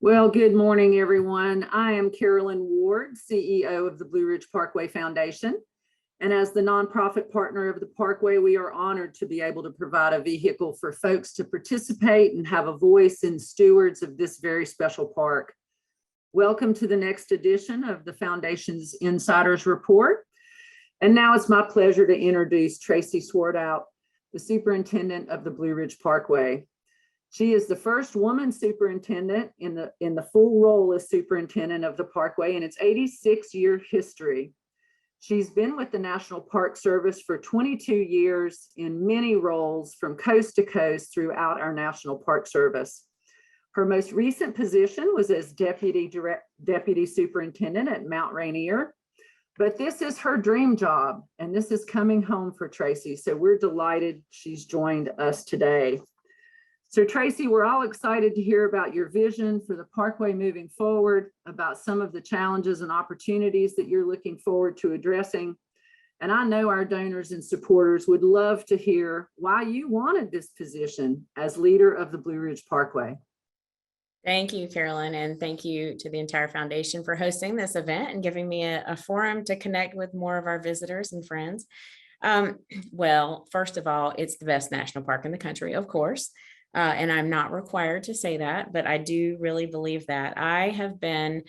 Well, good morning, everyone. I am Carolyn Ward, CEO of the Blue Ridge Parkway Foundation. And as the nonprofit partner of the Parkway, we are honored to be able to provide a vehicle for folks to participate and have a voice in stewards of this very special park. Welcome to the next edition of the Foundation's Insiders Report. And now it's my pleasure to introduce Tracey Swartout, the superintendent of the Blue Ridge Parkway. She is the first woman superintendent in the full role as superintendent of the Parkway in its 86-year history. She's been with the National Park Service for 22 years in many roles from coast to coast throughout our National Park Service. Her most recent position was as deputy superintendent at Mount Rainier, but this is her dream job, and this is coming home for Tracey. So we're delighted she's joined us today. So Tracey, we're all excited to hear about your vision for the Parkway moving forward, about some of the challenges and opportunities that you're looking forward to addressing. And I know our donors and supporters would love to hear why you wanted this position as leader of the Blue Ridge Parkway. Thank you, Carolyn, and thank you to the entire foundation for hosting this event and giving me a forum to connect with more of our visitors and friends. Well, first of all, it's the best national park in the country, of course. And I'm not required to say that, but I do really believe that. I have been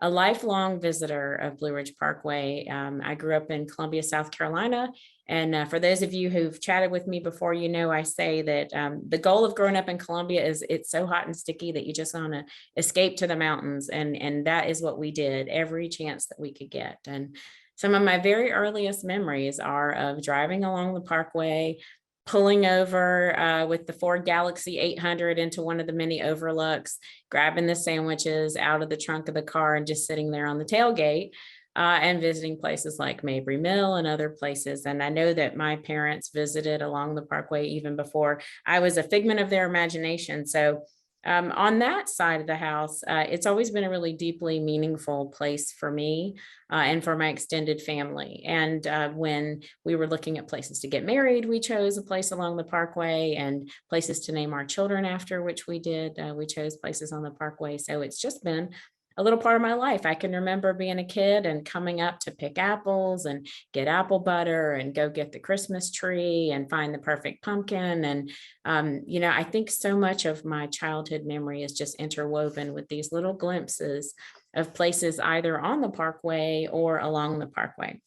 a lifelong visitor of Blue Ridge Parkway. I grew up in Columbia, South Carolina. And for those of you who've chatted with me before, you know I say that the goal of growing up in Columbia is it's so hot and sticky that you just want to escape to the mountains. And that is what we did every chance that we could get. And some of my very earliest memories are of driving along the Parkway, pulling over with the Ford Galaxy 800 into one of the many overlooks, grabbing the sandwiches out of the trunk of the car and just sitting there on the tailgate and visiting places like Mabry Mill and other places. And I know that my parents visited along the Parkway even before I was a figment of their imagination. So on that side of the house, it's always been a really deeply meaningful place for me and for my extended family. And when we were looking at places to get married, we chose a place along the Parkway, and places to name our children after, which we did. We chose places on the Parkway. So it's just been a little part of my life. I can remember being a kid and coming up to pick apples and get apple butter and go get the Christmas tree and find the perfect pumpkin. And, I think so much of my childhood memory is just interwoven with these little glimpses of places either on the Parkway or along the Parkway.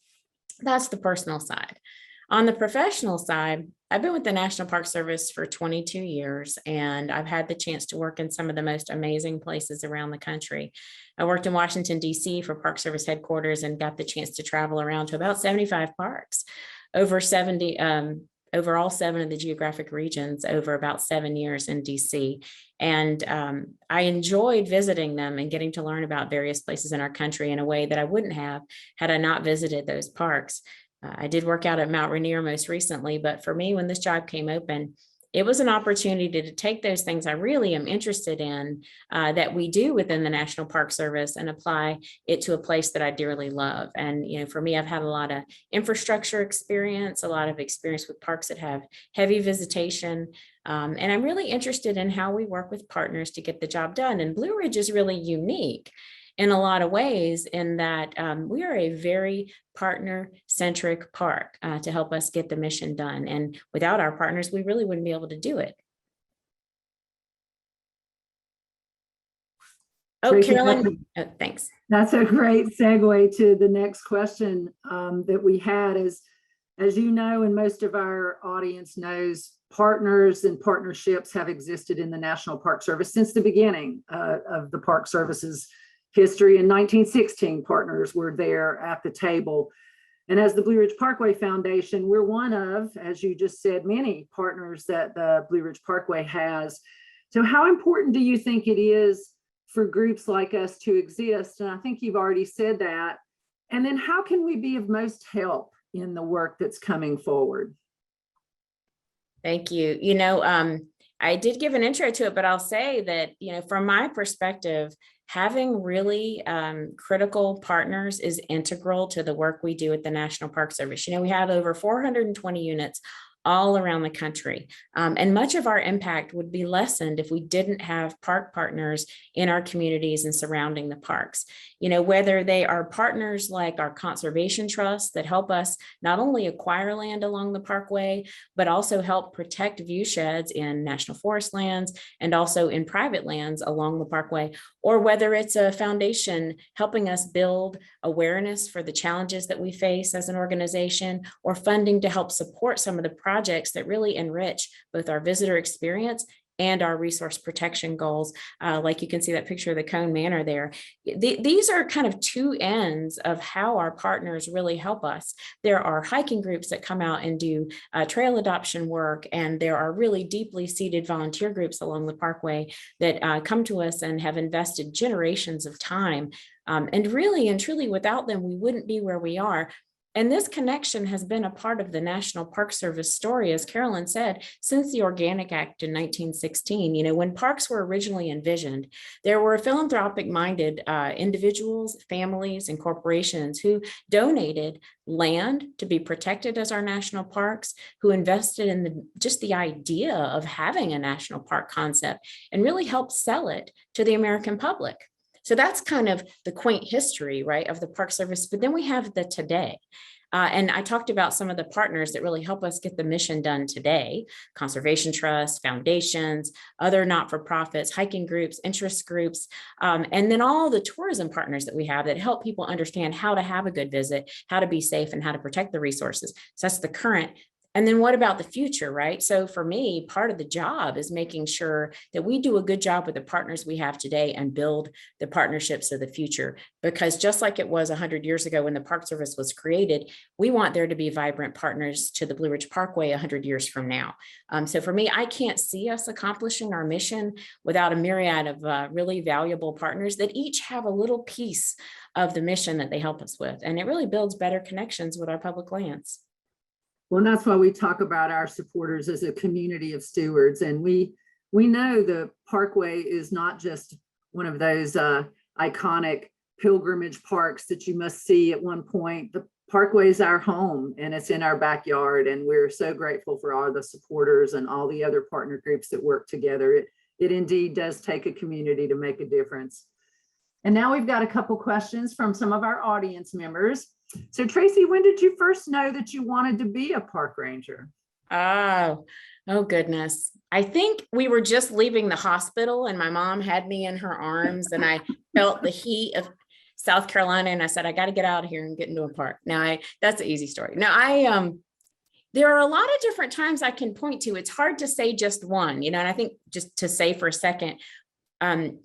That's the personal side. On the professional side, I've been with the National Park Service for 22 years, and I've had the chance to work in some of the most amazing places around the country. I worked in Washington, D.C. for Park Service headquarters and got the chance to travel around to about 75 parks, over all 7 of the geographic regions over about 7 years in D.C. And I enjoyed visiting them and getting to learn about various places in our country in a way that I wouldn't have had I not visited those parks. I did work out at Mount Rainier most recently, but for me, when this job came open, it was an opportunity to take those things I really am interested in that we do within the National Park Service and apply it to a place that I dearly love. And, for me, I've had a lot of infrastructure experience, a lot of experience with parks that have heavy visitation. And I'm really interested in how we work with partners to get the job done. And Blue Ridge is really unique in a lot of ways in that we are a very partner-centric park to help us get the mission done. And without our partners, we really wouldn't be able to do it. Oh, Tracey, Carolyn, thanks. That's a great segue to the next question that we had is, as you know, and most of our audience knows, partners and partnerships have existed in the National Park Service since the beginning of the Park Service's history. In 1916, partners were there at the table. And as the Blue Ridge Parkway Foundation, we're one of, as you just said, many partners that the Blue Ridge Parkway has. So how important do you think it is for groups like us to exist? And I think you've already said that. And then how can we be of most help in the work that's coming forward? Thank you. I did give an intro to it, but I'll say that, from my perspective, having really critical partners is integral to the work we do at the National Park Service. We have over 420 units all around the country. And much of our impact would be lessened if we didn't have park partners in our communities and surrounding the parks. You know, whether they are partners like our conservation trusts that help us not only acquire land along the parkway, but also help protect view sheds in national forest lands and also in private lands along the parkway, or whether it's a foundation helping us build awareness for the challenges that we face as an organization, or funding to help support some of the projects that really enrich both our visitor experience and our resource protection goals. Like you can see that picture of the Cone Manor there. These are kind of two ends of how our partners really help us. There are hiking groups that come out and do trail adoption work, and there are really deeply seated volunteer groups along the parkway that come to us and have invested generations of time. And really and truly, without them, we wouldn't be where we are. And this connection has been a part of the National Park Service story, as Carolyn said, since the Organic Act in 1916. You know, when parks were originally envisioned, there were philanthropic-minded individuals, families, and corporations who donated land to be protected as our national parks, who invested in just the idea of having a national park concept and really helped sell it to the American public. So that's kind of the quaint history, right, of the Park Service. But then we have the today. And I talked about some of the partners that really help us get the mission done today: conservation trusts, foundations, other not-for-profits, hiking groups, interest groups, and then all the tourism partners that we have that help people understand how to have a good visit, how to be safe, and how to protect the resources. So that's the current. And then what about the future, right? So for me, part of the job is making sure that we do a good job with the partners we have today and build the partnerships of the future. Because just like it was 100 years ago when the Park Service was created, we want there to be vibrant partners to the Blue Ridge Parkway 100 years from now. So for me, I can't see us accomplishing our mission without a myriad of really valuable partners that each have a little piece of the mission that they help us with. And it really builds better connections with our public lands. Well, and that's why we talk about our supporters as a community of stewards. And we know the Parkway is not just one of those iconic pilgrimage parks that you must see at one point. The Parkway is our home, and it's in our backyard. And we're so grateful for all the supporters and all the other partner groups that work together. It indeed does take a community to make a difference. And now we've got a couple questions from some of our audience members. So Tracy, when did you first know that you wanted to be a park ranger? Oh goodness. I think we were just leaving the hospital and my mom had me in her arms and I felt the heat of South Carolina and I said, I got to get out of here and get into a park. Now that's an easy story. Now there are a lot of different times I can point to. It's hard to say just one, and I think just to say for a second,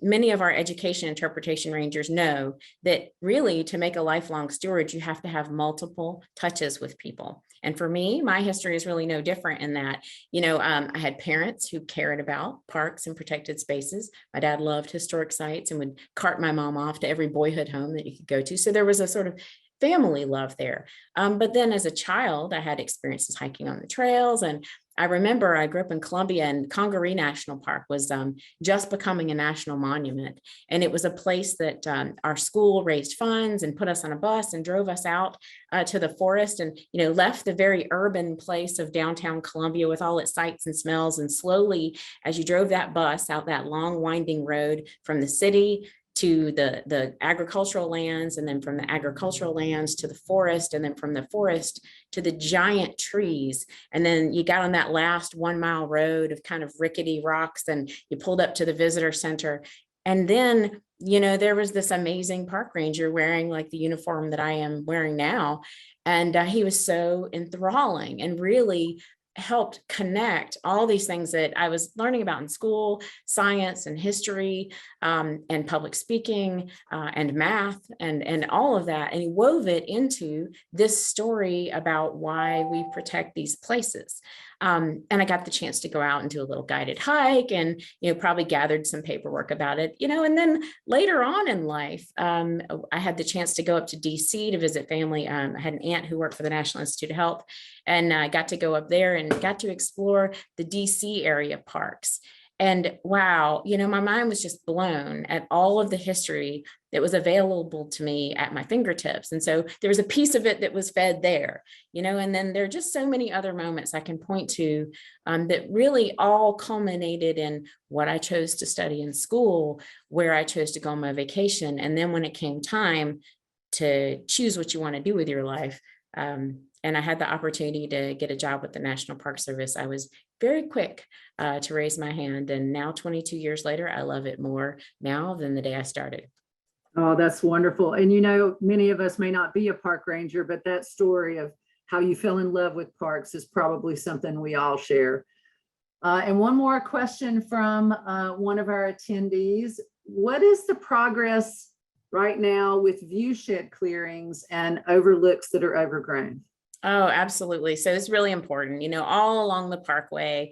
many of our education interpretation rangers know that really to make a lifelong steward, you have to have multiple touches with people. And for me, my history is really no different in that, I had parents who cared about parks and protected spaces. My dad loved historic sites and would cart my mom off to every boyhood home that you could go to. So there was a sort of family love there. But then as a child, I had experiences hiking on the trails. And I remember I grew up in Columbia and Congaree National Park was just becoming a national monument. And it was a place that our school raised funds and put us on a bus and drove us out to the forest and, left the very urban place of downtown Columbia with all its sights and smells. And slowly, as you drove that bus out that long winding road from the city to the agricultural lands, and then from the agricultural lands to the forest, and then from the forest to the giant trees. And then you got on that last 1 mile road of kind of rickety rocks and you pulled up to the visitor center. And then, there was this amazing park ranger wearing like the uniform that I am wearing now. And he was so enthralling and really helped connect all these things that I was learning about in school, science and history, and public speaking, and math and all of that. And he wove it into this story about why we protect these places. And I got the chance to go out and do a little guided hike and, probably gathered some paperwork about it, and then later on in life, I had the chance to go up to DC to visit family. I had an aunt who worked for the National Institute of Health, and I got to go up there and got to explore the DC area parks. And wow, my mind was just blown at all of the history that was available to me at my fingertips. And so there was a piece of it that was fed there, and then there are just so many other moments I can point to that really all culminated in what I chose to study in school, where I chose to go on my vacation. And then when it came time to choose what you want to do with your life, and I had the opportunity to get a job with the National Park Service, I was very quick to raise my hand. And now 22 years later, I love it more now than the day I started. Oh, that's wonderful. And many of us may not be a park ranger, but that story of how you fell in love with parks is probably something we all share. And one more question from one of our attendees. What is the progress right now with view shed clearings and overlooks that are overgrown? Oh, absolutely. So it's really important, all along the Parkway,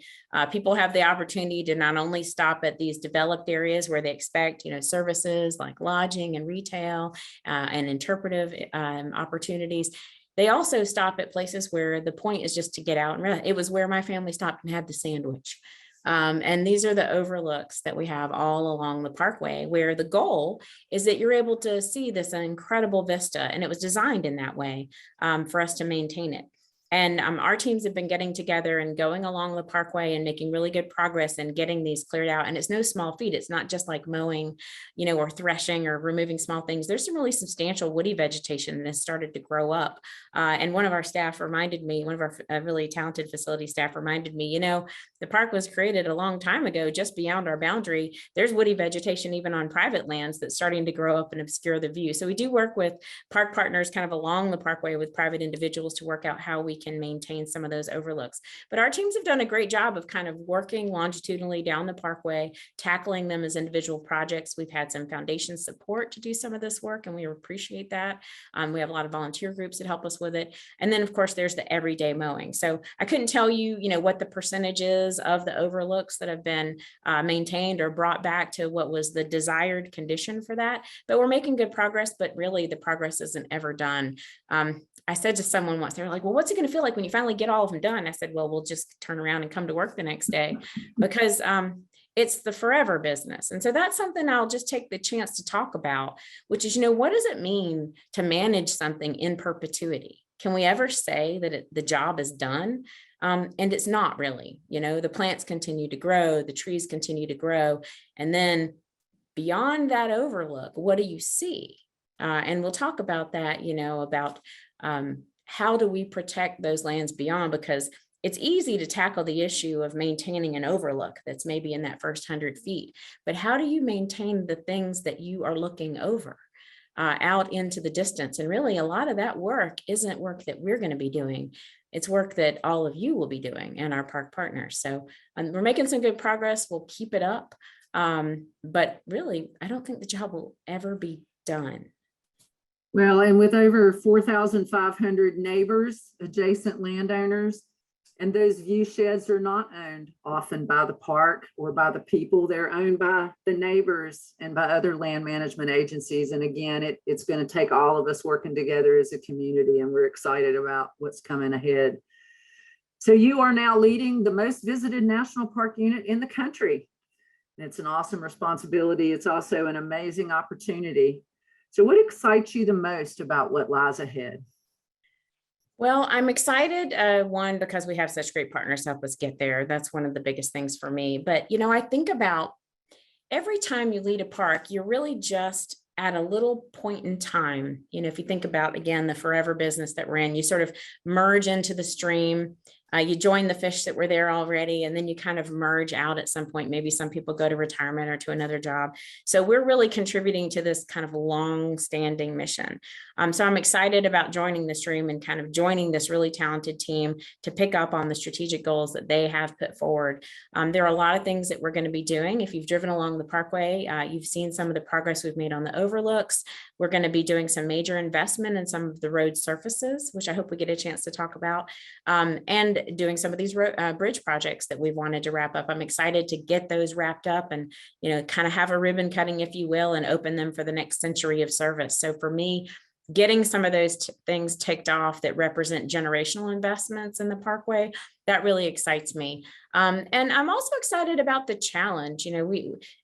people have the opportunity to not only stop at these developed areas where they expect, services like lodging and retail and interpretive opportunities. They also stop at places where the point is just to get out and run. It was where my family stopped and had the sandwich. And these are the overlooks that we have all along the Parkway, where the goal is that you're able to see this incredible vista, and it was designed in that way for us to maintain it. And our teams have been getting together and going along the Parkway and making really good progress and getting these cleared out. And it's no small feat. It's not just like mowing, or threshing or removing small things. There's some really substantial woody vegetation that has started to grow up. And one of our staff reminded me, one of our really talented facility staff reminded me, the park was created a long time ago, just beyond our boundary. There's woody vegetation even on private lands that's starting to grow up and obscure the view. So we do work with park partners kind of along the Parkway with private individuals to work out how we can maintain some of those overlooks. But our teams have done a great job of kind of working longitudinally down the Parkway, tackling them as individual projects. We've had some foundation support to do some of this work, and we appreciate that. We have a lot of volunteer groups that help us with it. And then, of course, there's the everyday mowing. So I couldn't tell you, what the percentage is of the overlooks that have been maintained or brought back to what was the desired condition for that. But we're making good progress, but really the progress isn't ever done. I said to someone once, they were like, well, what's it going to feel like when you finally get all of them done? I said, well, we'll just turn around and come to work the next day, because it's the forever business. And so that's something I'll just take the chance to talk about, which is, what does it mean to manage something in perpetuity? Can we ever say that the job is done? And it's not really. The plants continue to grow, the trees continue to grow. And then beyond that overlook, what do you see? And we'll talk about that, about how do we protect those lands beyond, because it's easy to tackle the issue of maintaining an overlook that's maybe in that first 100 feet, but how do you maintain the things that you are looking over out into the distance? And really a lot of that work isn't work that we're going to be doing. It's work that all of you will be doing and our park partners. So we're making some good progress. We'll keep it up. But really, I don't think the job will ever be done. Well, and with over 4,500 neighbors, adjacent landowners, and those view sheds are not owned often by the park or by the people. They're owned by the neighbors and by other land management agencies. And again, it's going to take all of us working together as a community, and we're excited about what's coming ahead. So you are now leading the most visited national park unit in the country. It's an awesome responsibility. It's also an amazing opportunity. So what excites you the most about what lies ahead? Well, I'm excited, one, because we have such great partners to help us get there. That's one of the biggest things for me. But, I think about every time you lead a park, you're really just at a little point in time. If you think about, again, the forever business that we're in, you sort of merge into the stream. You join the fish that were there already, and then you kind of merge out at some point. Maybe some people go to retirement or to another job. So we're really contributing to this kind of long-standing mission. So I'm excited about joining the stream and kind of joining this really talented team to pick up on the strategic goals that they have put forward. There are a lot of things that we're going to be doing. If you've driven along the Parkway, you've seen some of the progress we've made on the overlooks. We're going to be doing some major investment in some of the road surfaces, which I hope we get a chance to talk about, and doing some of these bridge projects that we've wanted to wrap up. I'm excited to get those wrapped up and, kind of have a ribbon cutting, if you will, and open them for the next century of service. So for me, getting some of those things ticked off that represent generational investments in the Parkway, that really excites me. And I'm also excited about the challenge. You know,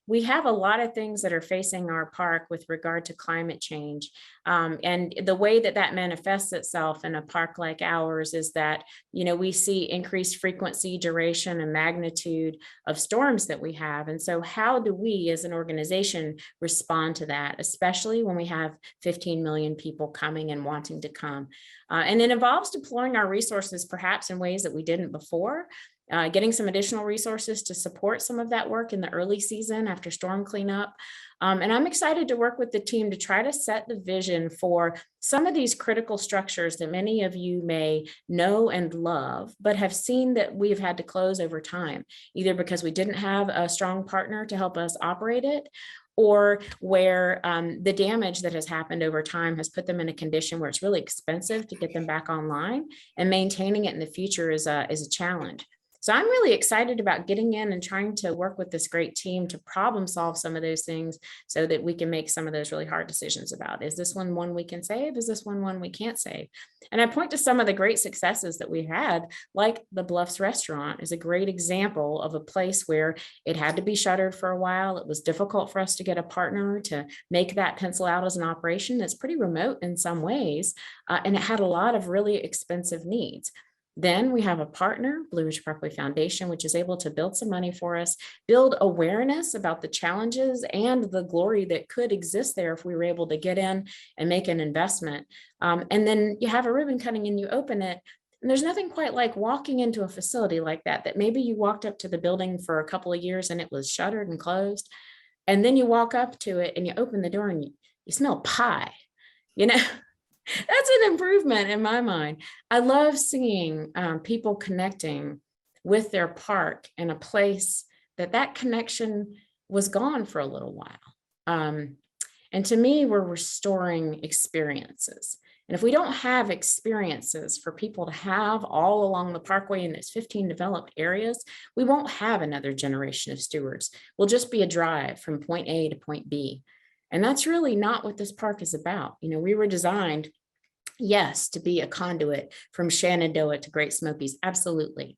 we have a lot of things that are facing our park with regard to climate change. And the way that that manifests itself in a park like ours is that, you know, we see increased frequency, duration, and magnitude of storms that we have. And so how do we as an organization respond to that, especially when we have 15 million people coming and wanting to come? And it involves deploying our resources perhaps in ways that we didn't before. Getting some additional resources to support some of that work in the early season after storm cleanup. And I'm excited to work with the team to try to set the vision for some of these critical structures that many of you may know and love, but have seen that we've had to close over time, either because we didn't have a strong partner to help us operate it, or where the damage that has happened over time has put them in a condition where it's really expensive to get them back online, and maintaining it in the future is a challenge. So I'm really excited about getting in and trying to work with this great team to problem solve some of those things so that we can make some of those really hard decisions about, is this one we can save? Is this one we can't save? And I point to some of the great successes that we had, like the Bluffs restaurant is a great example of a place where it had to be shuttered for a while. It was difficult for us to get a partner to make that pencil out as an operation that's pretty remote in some ways. And it had a lot of really expensive needs. Then we have a partner, Blue Ridge Parkway Foundation, which is able to build some money for us, build awareness about the challenges and the glory that could exist there if we were able to get in and make an investment. And then you have a ribbon cutting and you open it. And there's nothing quite like walking into a facility like that maybe you walked up to the building for a couple of years and it was shuttered and closed. And then you walk up to it and you open the door and you smell pie, you know? That's an improvement in my mind. I love seeing people connecting with their park in a place that connection was gone for a little while. And to me, we're restoring experiences. And if we don't have experiences for people to have all along the parkway in its 15 developed areas, we won't have another generation of stewards. We'll just be a drive from point A to point B. And that's really not what this park is about. You know, we were designed, yes, to be a conduit from Shenandoah to Great Smokies, absolutely.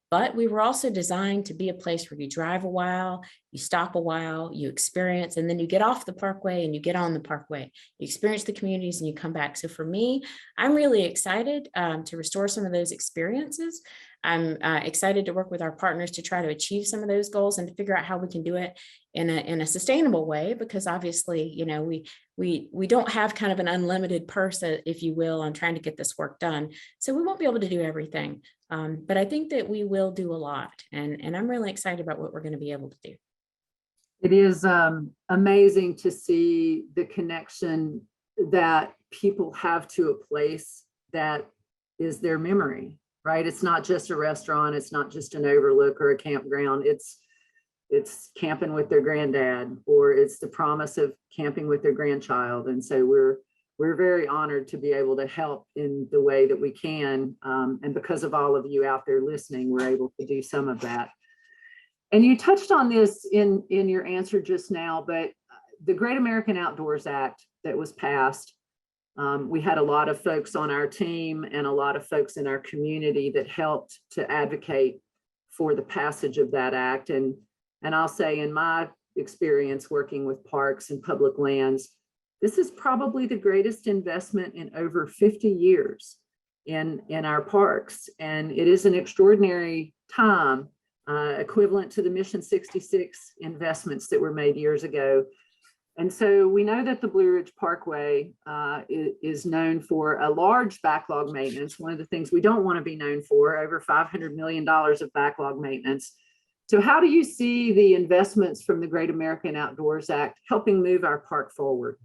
But we were also designed to be a place where you drive a while, you stop a while, you experience, and then you get off the parkway and you get on the parkway. You experience the communities and you come back. So for me, I'm really excited to restore some of those experiences. I'm excited to work with our partners to try to achieve some of those goals and to figure out how we can do it in a sustainable way, because obviously, you know, we don't have kind of an unlimited purse, if you will, on trying to get this work done. So we won't be able to do everything. But I think that we will do a lot. And I'm really excited about what we're going to be able to do. It is amazing to see the connection that people have to a place that is their memory, right? It's not just a restaurant. It's not just an overlook or a campground. It's camping with their granddad, or it's the promise of camping with their grandchild. And so we're very honored to be able to help in the way that we can. And because of all of you out there listening, we're able to do some of that. And you touched on this in your answer just now, but the Great American Outdoors Act that was passed, we had a lot of folks on our team and a lot of folks in our community that helped to advocate for the passage of that act. And I'll say, in my experience working with parks and public lands, this is probably the greatest investment in over 50 years in our parks. And it is an extraordinary time, equivalent to the Mission 66 investments that were made years ago. And so we know that the Blue Ridge Parkway is known for a large backlog maintenance. One of the things we don't want to be known for, over $500 million of backlog maintenance. So how do you see the investments from the Great American Outdoors Act helping move our park forward?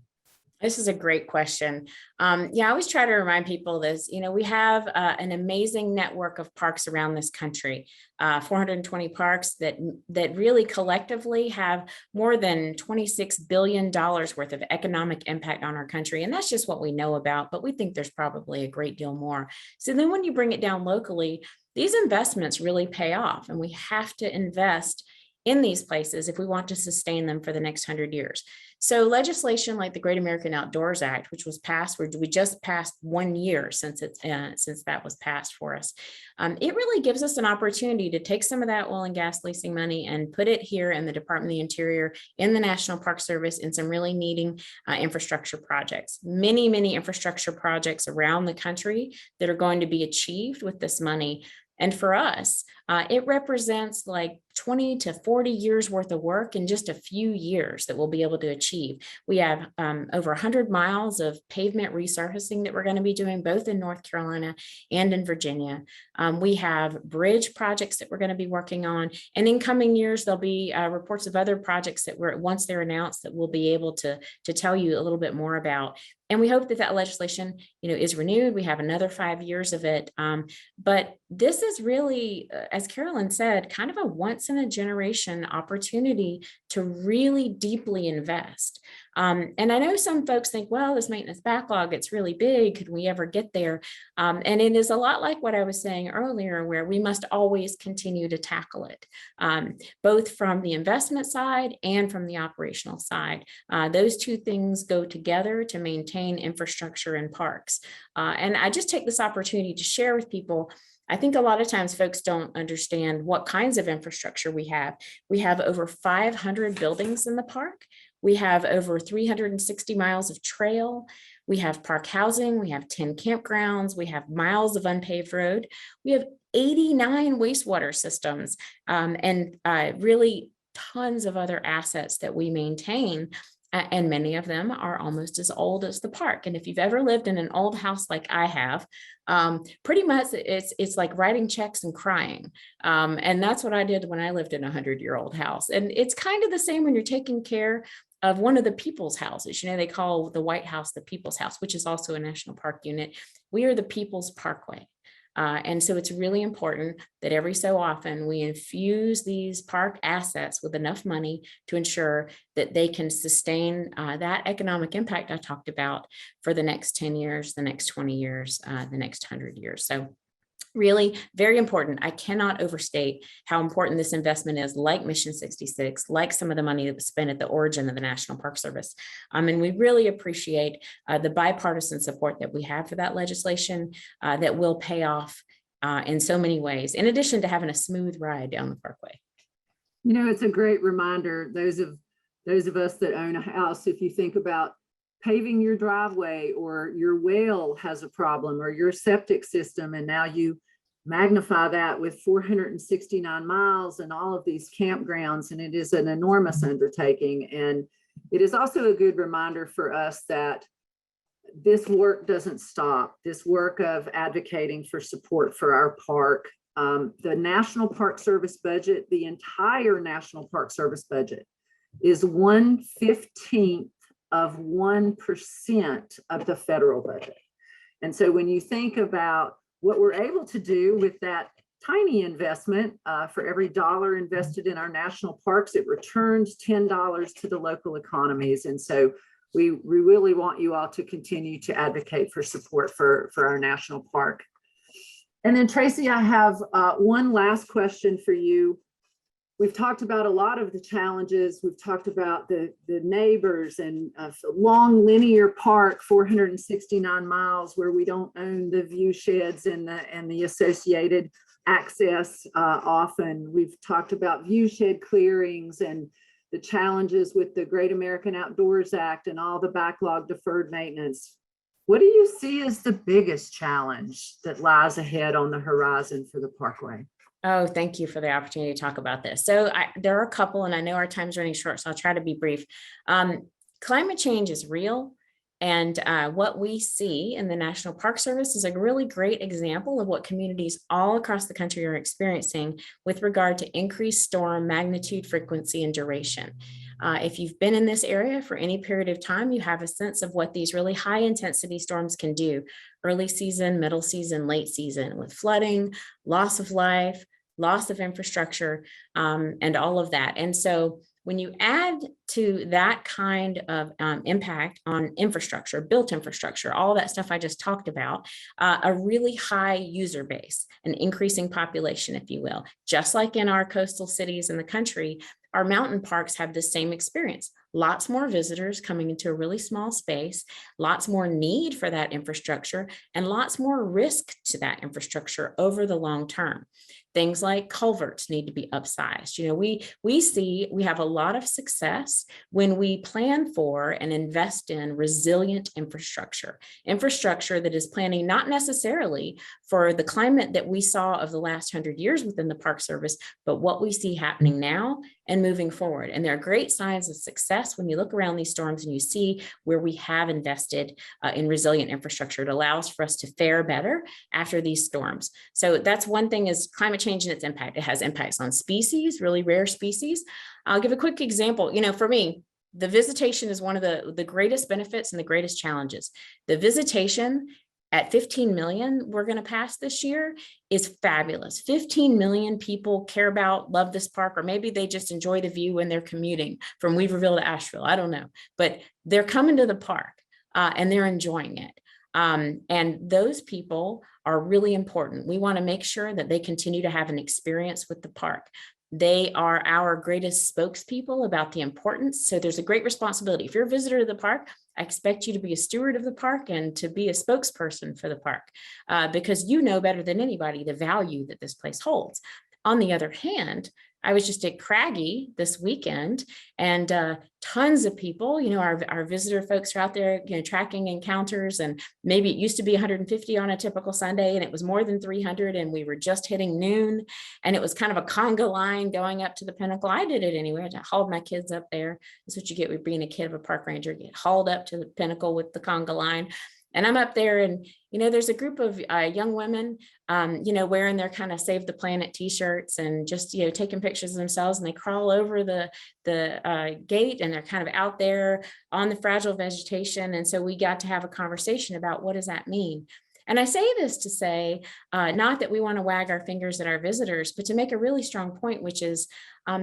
This is a great question. Yeah, I always try to remind people this, you know, we have an amazing network of parks around this country, 420 parks that really collectively have more than $26 billion worth of economic impact on our country. And that's just what we know about, but we think there's probably a great deal more. So then when you bring it down locally, these investments really pay off, and we have to invest in these places if we want to sustain them for the next 100 years. So legislation like the Great American Outdoors Act, which was passed, we just passed 1 year since that was passed for us. It really gives us an opportunity to take some of that oil and gas leasing money and put it here in the Department of the Interior, in the National Park Service, in some really needing infrastructure projects. Many infrastructure projects around the country that are going to be achieved with this money. And for us, it represents like 20 to 40 years worth of work in just a few years that we'll be able to achieve. We have over 100 miles of pavement resurfacing that we're going to be doing both in North Carolina and in Virginia. We have bridge projects that we're going to be working on. And in coming years, there'll be reports of other projects that once they're announced, that we'll be able to tell you a little bit more about. And we hope that legislation, is renewed. We have another 5 years of it. But this is really, as Carolyn said, kind of a once in a generation opportunity to really deeply invest. And I know some folks think, well, this maintenance backlog, it's really big. Could we ever get there? And it is a lot like what I was saying earlier, where we must always continue to tackle it, both from the investment side and from the operational side. Those two things go together to maintain infrastructure in parks. And I just take this opportunity to share with people, I think a lot of times folks don't understand what kinds of infrastructure we have. We have over 500 buildings in the park. We have over 360 miles of trail. We have park housing. We have 10 campgrounds. We have miles of unpaved road. We have 89 wastewater systems and really tons of other assets that we maintain. And many of them are almost as old as the park. And if you've ever lived in an old house like I have, pretty much it's like writing checks and crying. And that's what I did when I lived in a 100-year-old house. And it's kind of the same when you're taking care of one of the people's houses. They call the White House the People's House, which is also a national park unit. We are the People's Parkway. And so it's really important that every so often we infuse these park assets with enough money to ensure that they can sustain that economic impact I talked about for the next 10 years, the next 20 years, the next 100 years. So really very important. I cannot overstate how important this investment is, like Mission 66, like some of the money that was spent at the origin of the National Park Service. And we really appreciate the bipartisan support that we have for that legislation that will pay off in so many ways, in addition to having a smooth ride down the Parkway. It's a great reminder, those of us that own a house, if you think about paving your driveway, or your well has a problem, or your septic system, and now you magnify that with 469 miles and all of these campgrounds, and it is an enormous undertaking. And it is also a good reminder for us that this work doesn't stop, this work of advocating for support for our park. The National Park Service budget, the entire National Park Service budget, is 1/15 of 1% of the federal budget. And so when you think about what we're able to do with that tiny investment, for every dollar invested in our national parks, it returns $10 to the local economies. And so we really want you all to continue to advocate for support for our national park. And then Tracy, I have one last question for you. We've talked about a lot of the challenges. We've talked about the neighbors and long linear park, 469 miles, where we don't own the view sheds and the associated access often. We've talked about view shed clearings and the challenges with the Great American Outdoors Act and all the backlog deferred maintenance. What do you see as the biggest challenge that lies ahead on the horizon for the Parkway? Oh, thank you for the opportunity to talk about this. So there are a couple, and I know our time's running short, so I'll try to be brief. Climate change is real. And what we see in the National Park Service is a really great example of what communities all across the country are experiencing with regard to increased storm magnitude, frequency, and duration. If you've been in this area for any period of time, you have a sense of what these really high intensity storms can do. Early season, middle season, late season, with flooding, loss of life, loss of infrastructure, and all of that. And so when you add to that kind of impact on infrastructure, built infrastructure, all that stuff I just talked about, a really high user base, an increasing population, if you will, just like in our coastal cities in the country, our mountain parks have the same experience. Lots more visitors coming into a really small space, lots more need for that infrastructure, and lots more risk to that infrastructure over the long term. Things like culverts need to be upsized. You know, we have a lot of success when we plan for and invest in resilient infrastructure that is planning not necessarily for the climate that we saw of the last 100 years within the Park Service, but what we see happening now and moving forward. And there are great signs of success when you look around these storms and you see where we have invested in resilient infrastructure. It allows for us to fare better after these storms. So that's one thing, is climate change and its impact. It has impacts on species, really rare species. I'll give a quick example. You know, for me, the visitation is one of the greatest benefits and the greatest challenges. The visitation at 15 million we're going to pass this year is fabulous. 15 million people care about, love this park, or maybe they just enjoy the view when they're commuting from Weaverville to Asheville. I don't know, but they're coming to the park and they're enjoying it. And those people are really important. We want to make sure that they continue to have an experience with the park. They are our greatest spokespeople about the importance. So there's a great responsibility. If you're a visitor to the park, I expect you to be a steward of the park and to be a spokesperson for the park, because you know better than anybody the value that this place holds. On the other hand, I was just at Craggy this weekend, and tons of people, you know, our visitor folks are out there, you know, tracking encounters, and maybe it used to be 150 on a typical Sunday, and it was more than 300, and we were just hitting noon, and it was kind of a conga line going up to the pinnacle. I did it anyway. I hauled my kids up there. That's what you get with being a kid of a park ranger, get hauled up to the pinnacle with the conga line. And I'm up there, and, you know, there's a group of young women, you know, wearing their kind of Save the Planet t-shirts and just, you know, taking pictures of themselves, and they crawl over the gate, and they're kind of out there on the fragile vegetation. And so we got to have a conversation about, what does that mean? And I say this to say, not that we want to wag our fingers at our visitors, but to make a really strong point, which is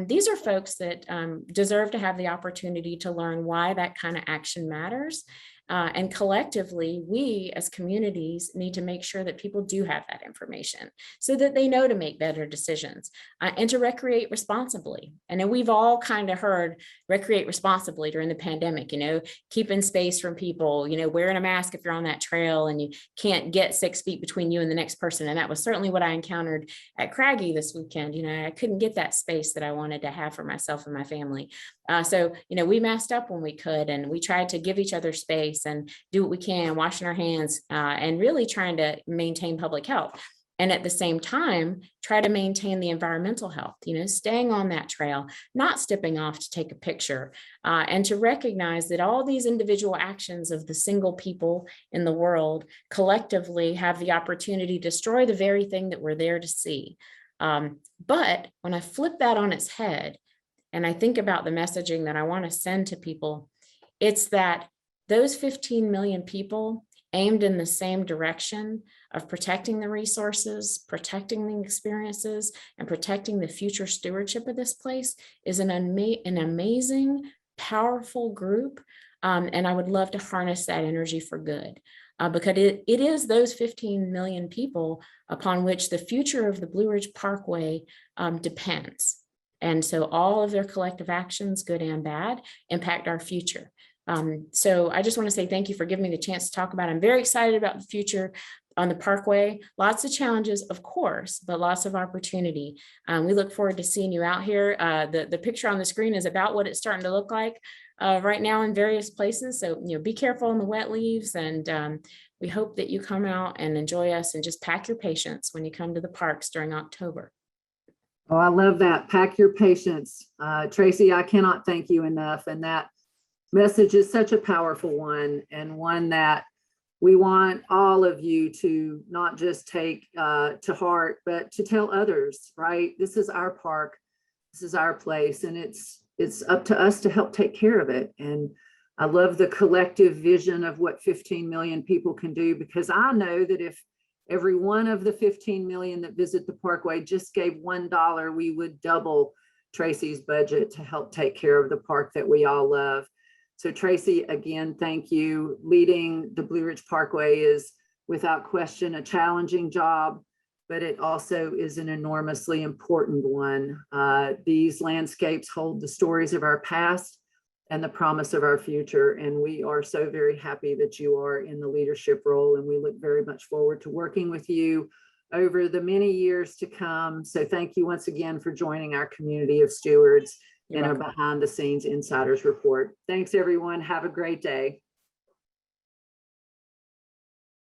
these are folks that deserve to have the opportunity to learn why that kind of action matters. And collectively, we as communities need to make sure that people do have that information so that they know to make better decisions and to recreate responsibly. And then we've all kind of heard recreate responsibly during the pandemic, you know, keeping space from people, you know, wearing a mask if you're on that trail and you can't get 6 feet between you and the next person. And that was certainly what I encountered at Craggy this weekend. You know, I couldn't get that space that I wanted to have for myself and my family. So, you know, we masked up when we could, and we tried to give each other space and do what we can, washing our hands, and really trying to maintain public health. And at the same time, try to maintain the environmental health, you know, staying on that trail, not stepping off to take a picture, and to recognize that all these individual actions of the single people in the world collectively have the opportunity to destroy the very thing that we're there to see. But when I flip that on its head, and I think about the messaging that I want to send to people, it's that those 15 million people aimed in the same direction of protecting the resources, protecting the experiences, and protecting the future stewardship of this place is an amazing, powerful group. And I would love to harness that energy for good, because it is those 15 million people upon which the future of the Blue Ridge Parkway depends. And so all of their collective actions, good and bad, impact our future. So I just want to say thank you for giving me the chance to talk about it. I'm very excited about the future on the Parkway. Lots of challenges, of course, but lots of opportunity. We look forward to seeing you out here. The picture on the screen is about what it's starting to look like right now in various places. So, you know, be careful in the wet leaves, and we hope that you come out and enjoy us, and just pack your patience when you come to the parks during October. Oh, I love that. Pack your patience. Tracy, I cannot thank you enough. And that message is such a powerful one, and one that we want all of you to not just take to heart, but to tell others, right? This is our park. This is our place, and it's up to us to help take care of it. And I love the collective vision of what 15 million people can do, because I know that if every one of the 15 million that visit the Parkway just gave $1, we would double Tracy's budget to help take care of the park that we all love. So Tracy, again, thank you. Leading the Blue Ridge Parkway is without question a challenging job, but it also is an enormously important one. These landscapes hold the stories of our past and the promise of our future. And we are so very happy that you are in the leadership role, and we look very much forward to working with you over the many years to come. So thank you once again for joining our community of stewards in our behind the scenes insiders report. Thanks everyone. Have a great day.